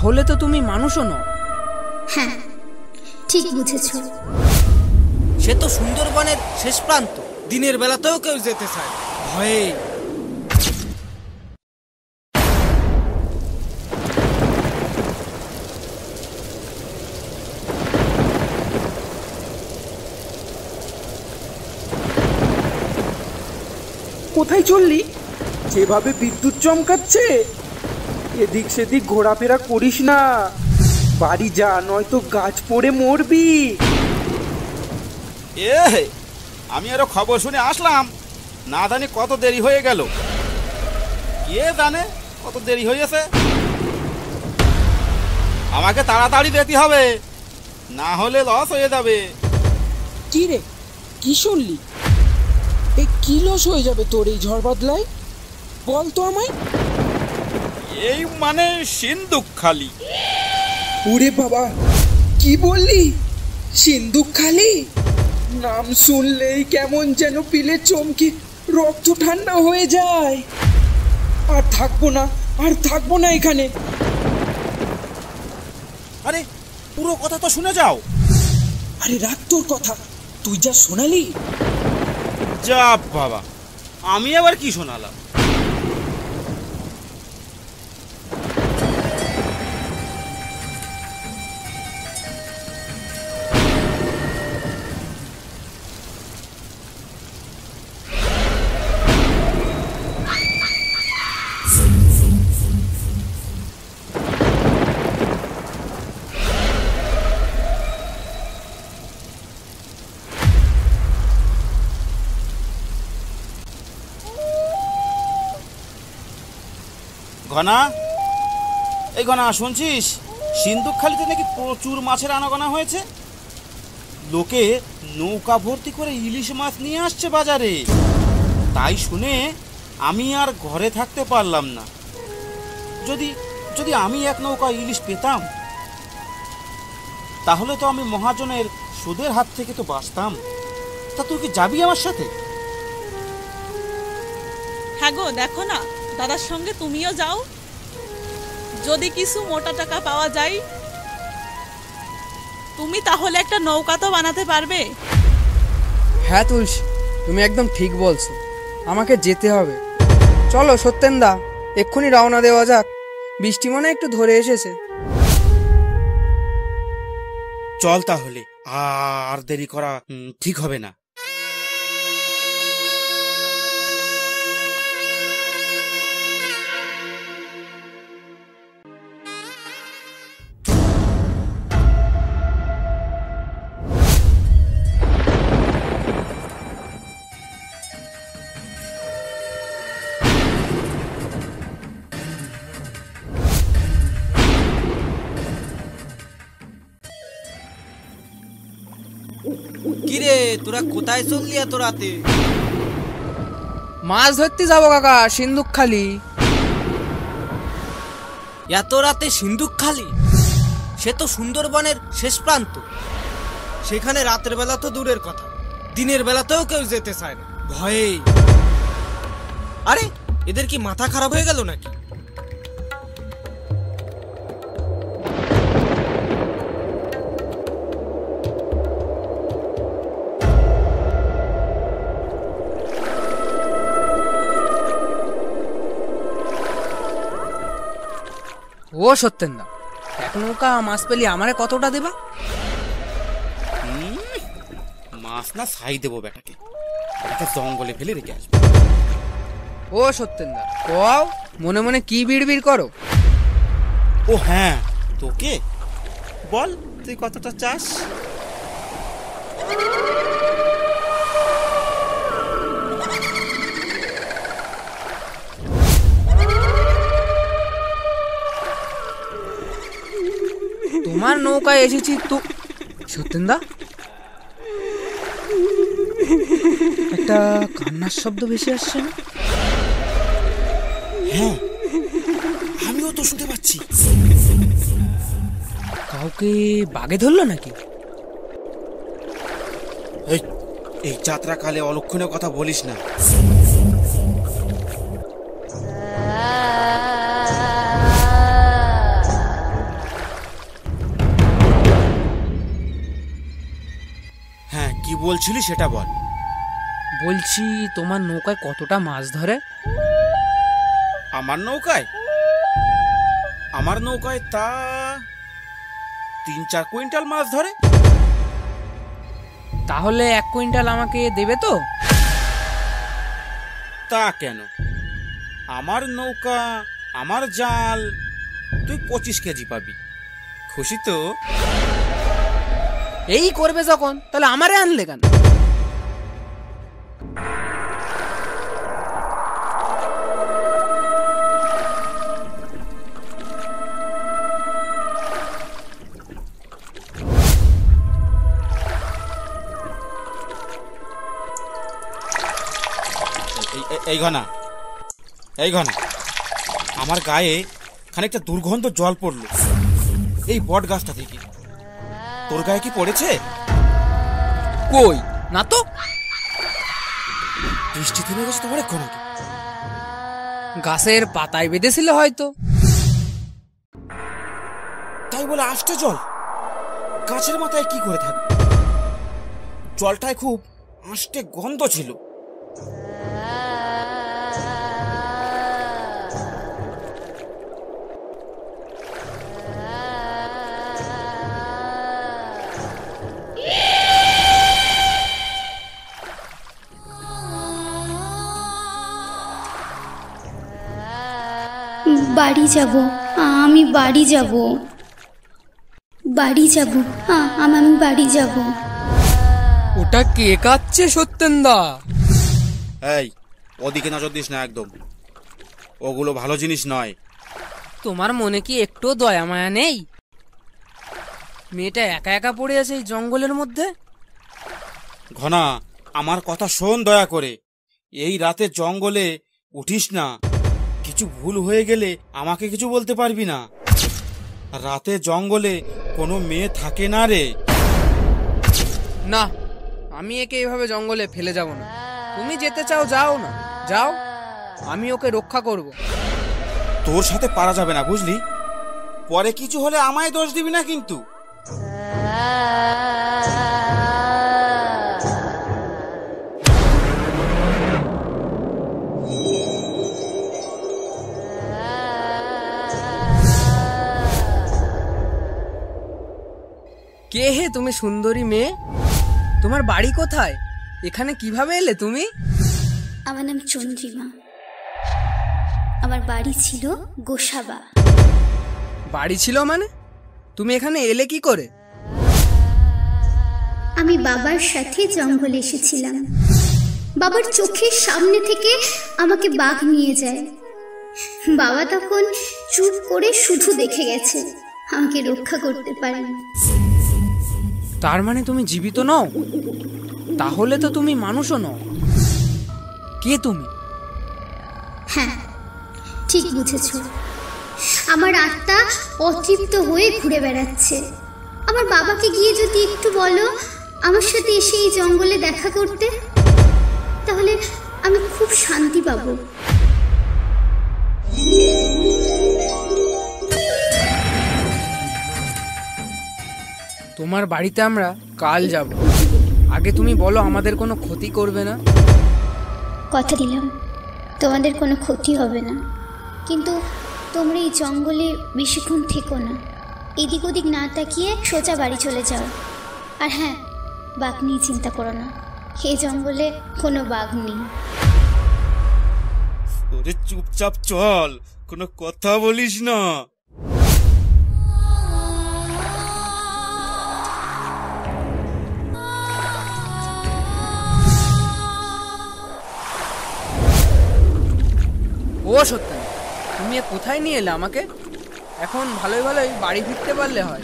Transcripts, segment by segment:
তাহলে তো তুমি মানুষও নও। হ্যাঁ, ঠিক বুঝেছ। সে তো সুন্দরবনের শেষ প্রান্ত, দিনের বেলাতেও কেউ যেতে চায় ভয়ে। কোথায় চললি? যেভাবে বিদ্যুৎ চমকাচ্ছে, এদিক সেদিক ঘোরাফেরা করিস না, বাড়ি যা, নয়তো গাছ পড়ে মরবি। আমি আরো খবর শুনে আসলাম, না জানি কত দেরি হয়ে গেল। কে জানে কত দেরি হয়েছে। আমাকে তাড়াতাড়ি যেতে হবে, না হলে লস হয়ে যাবে। কি রে, কি শুনলি? এই কি লস হয়ে যাবে তোর এই ঝড় বাদলায়? বল তো আমায়। এই মানে সিন্ধুকখালি। ওরে বাবা, কি বললি? সিন্ধুকখালি? নাম শুনলেই কেমন যেন পিলে চমকে রক্ত ঠান্ডা হয়ে যায়। আর থাকবো না এখানে। আরে পুরো কথা তো শুনে যাও। আরে রাখ তোর কথা, তুই যা শোনালি। যা বাবা, আমি আবার কি শোনালাম? ঘনা, এই ঘনা, শুনছিস সিন্ধুকখালিতে নাকি প্রচুর মাছের আনাগোনা হয়েছে? লোকে নৌকা ভর্তি করে ইলিশ মাছ নিয়ে আসছে বাজারে। তাই শুনে আমি আর ঘরে থাকতে পারলাম না। যদি যদি আমি এক নৌকা ইলিশ পেতাম, তাহলে তো আমি মহাজনের সুদের হাত থেকে তো বাঁচতাম। তা তুই কি যাবি আমার সাথে? হ্যাঁ গো, দেখো না, দাদার সঙ্গে তুমিও যাও। যদি কিছু মোটা টাকা পাওয়া যায়, তুমি তাহলে একটা নৌকা তো বানাতে পারবে। হ্যাঁ তুলসী, তুমি একদম ঠিক বলছো, আমাকে যেতে হবে। চলো সত্যেনদা, এক্ষুনি রওনা দেওয়া যাক। বৃষ্টি মনে একটু ধরে এসেছে। চল তাহলে, আর দেরি করা ঠিক হবে না। কিরে, তোরা কোথায় চললি এত রাতে? মাছ ধরতে যাবো কাকা, সিন্ধুকখালি। এত রাতে সিন্ধুকখালি? সে তো সুন্দরবনের শেষ প্রান্ত। সেখানে রাতের বেলা তো দূরের কথা, দিনের বেলাতেও কেউ যেতে চায় না ভয়ে। আরে এদের কি মাথা খারাপ হয়ে গেল নাকি? ও সত্যেনদা, এক নৌকা মাছ পেলি আমারে কতটা দেবা? মাছ না ছাই দেবো বেটাকে, জঙ্গলে ফেলে রেখে আসবো। ও সত্যেনদা, কও মনে মনে কি বিড়বিড় করো? ও হ্যাঁ, তোকে বল তুই কতটা চাস? তোমার নৌকায় এসেছি তো। সত্যেনদা, একটা কান্নার শব্দ ভেসে আসছে না? হ্যাঁ, আমিও তো শুনতে পাচ্ছি। কাউকে বাগে ধরলো নাকি? এই যাত্রাকালে অলক্ষণের কথা বলিস না। বলছিলি সেটা বল। বলছি তোমার নৌকায় কতটা মাছ ধরে? আমার নৌকায় তা 3-4 কুইন্টাল মাছ ধরে। তাহলে 1 কুইন্টাল আমাকে দেবে তো? তা কেন, আমার নৌকা, আমার জাল, তুই 25 কেজি পাবি। খুশি তো? এই করবে যখন, তাহলে আমারে আনলে কেন? এই ঘনা, আমার গায়ে খানিকটা দুর্গন্ধ জল পড়লো এই বট গাছটা থেকে। তোর গায়ে কি পড়েছে? কই না তো। বৃষ্টি থেমে গেছে তো অনেকক্ষণ আগে। গাছের পাতায় বেঁধেছিল হয়তো। তাই বলে আষ্টে জল গাছের মাথায় কি করে থাকবে? জলটায় খুব আষ্টে গন্ধ ছিল। বাড়ি যাব, আমি বাড়ি যাব, বাড়ি যাব, আমি বাড়ি যাব। ওটা কে কাচ্ছে সত্যেনদা? এই, ওদিকে নজর দিস না একদম, ওগুলো ভালো জিনিস নয়। তোমার মনে কি একটু দয়া মায়া নেই? মেয়েটা একা একা পড়ে আছে এই জঙ্গলের মধ্যে। ঘনা, আমার কথা শোন দয়া করে। এই রাতে জঙ্গলে উঠিস না। কিছু ভুল হয়ে গেলে আমাকে কিছু বলতে পারবি না। রাতে জঙ্গলে কোনো মেয়ে থাকে না রে। না, আমি একে এভাবে জঙ্গলে ফেলে যাব না। তুমি যেতে চাও যাও না, যাও, আমি ওকে রক্ষা করব। তোর সাথে পারা যাবে না বুঝলি? পরে কিছু হলে আমায় দোষ দিবি না কিন্তু। কে হে তুমি সুন্দরী মেয়ে? তোমার বাড়ি কোথায়? এখানে কিভাবে এলে তুমি? আমার নাম চন্দ্রিমা। আমার বাড়ি ছিল গোসাবা। বাড়ি ছিল মানে? তুমি এখানে এলে কি করে? আমি বাবার সাথে জঙ্গলে এসেছিলাম। বাবার চোখের সামনে থেকে আমাকে বাঘ নিয়ে যায়। বাবা তখন চুপ করে শুধু দেখে গেছে, আমাকে রক্ষা করতে পারেনি। তার মানে তুমি জীবিত নও? তাহলে তো তুমি মানুষও নও। কে তুমি? হ্যাঁ, ঠিক বুঝেছ। আমার আত্মা অতৃপ্ত হয়ে ঘুরে বেড়াচ্ছে। আমার বাবাকে গিয়ে যদি একটু বলো আমার সাথে এসে এই জঙ্গলে দেখা করতে, তাহলে আমি খুব শান্তি পাবো। তোমার বাড়িতে আমরা কাল যাব। আগে তুমি বলো আমাদের কোনো ক্ষতি করবে না। কথা দিলাম তোমাদের কোনো ক্ষতি হবে না, কিন্তু তোমরা এই জঙ্গলে বেশিক্ষণ থেকো না। এদিক ওদিক না তাকিয়ে সোজা বাড়ি চলে যাও। আর হ্যাঁ, বাঘ নিয়ে চিন্তা করো না, এই জঙ্গলে কোনো বাঘ নেই। ওরে চুপচাপ চল, কোনো কথা বলিস না। ও সত্যি, তুমি কোথায় নিয়ে এলে আমাকে? এখন ভালোই ভালোই বাড়ি ফিরতে পারলে হয়।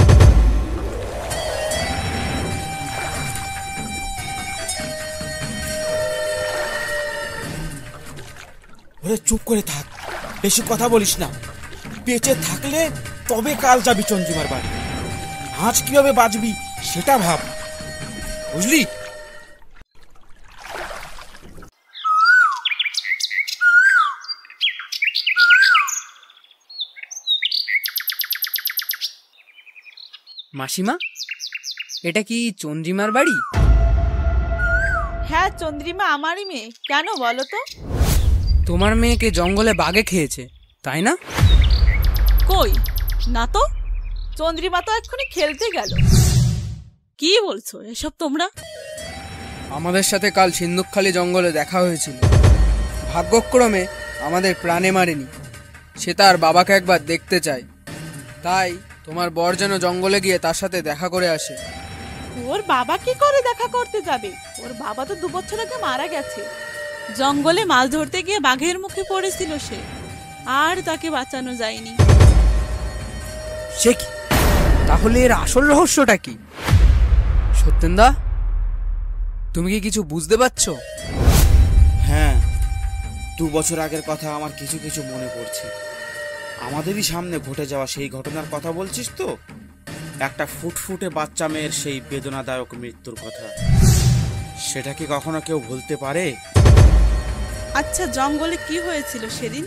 ওরে চুপ করে থাক, বেশি কথা বলিস না। বেঁচে থাকলে তবে কাল যাবি চন্দ্রিমার বাড়ি। আজ কিভাবে বাঁচবি সেটা ভাব, বুঝলি? মাসিমা, এটা কি চন্দ্রিমার বাড়ি? হ্যাঁ চন্দ্রিমা আমারই মেয়ে, কেন বলো তো? তোমার মেয়েকে জঙ্গলে বাঘে খেয়েছে, তাই না? কই না তো, চন্দ্রিমা তো এক্ষুনি খেলতে গেল। কি বলছো এসব তোমরা? আমাদের সাথে কাল সিন্ধুকখালি জঙ্গলে দেখা হয়েছিল। ভাগ্যক্রমে আমাদের প্রাণে মারেনি। সে তার বাবাকে একবার দেখতে চায়, তাই তোমার বর যেন জঙ্গলে গিয়ে তার সাথে দেখা করে আসে। ওর বাবা কি করে দেখা করতে যাবে? ওর বাবা তো 2 বছর আগে মারা গেছে। জঙ্গলে মাছ ধরতে গিয়ে বাঘের মুখে পড়েছিল সে, আর তাকে বাঁচানো যায়নি। সে কি? তাহলে এর আসল রহস্যটা কি? সত্যেনদা, তুমি কি কিছু বুঝতে পারছো? হ্যাঁ, 2 বছর আগের কথা আমার কিছু কিছু মনে পড়ছে। আমাদেরই সামনে ঘটে যাওয়া সেই ঘটনার কথা বলছিস তো? একটা ফুটফুটে বাচ্চা মেয়ের সেই বেদনাদায়ক মৃত্যুর কথা। সেটা কি কখনো কেউ ভুলতে পারে? আচ্ছা, জঙ্গলে কি হয়েছিল সেদিন?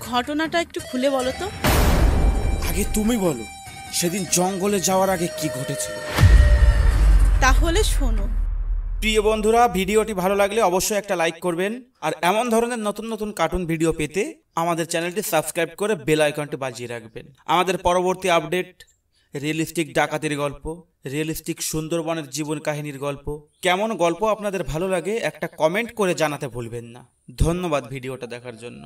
ঘটনাটা একটু খুলে বলো তো। আগে তুমি বলো, সেদিন জঙ্গলে যাওয়ার আগে কি ঘটেছিল? তাহলে শোনো। প্রিয় বন্ধুরা, ভিডিওটি ভালো লাগলে অবশ্যই একটা লাইক করবেন, আর এমন ধরনের নতুন নতুন কার্টুন ভিডিও পেতে আমাদের চ্যানেলটি সাবস্ক্রাইব করে বেল আইকনটি বাজিয়ে রাখবেন। আমাদের পরবর্তী আপডেট, রিয়েলিস্টিক ডাকাতির গল্প, রিয়েলিস্টিক সুন্দরবনের জীবন কাহিনীর গল্প, কেমন গল্প আপনাদের ভালো লাগে একটা কমেন্ট করে জানাতে ভুলবেন না। ধন্যবাদ ভিডিওটা দেখার জন্য।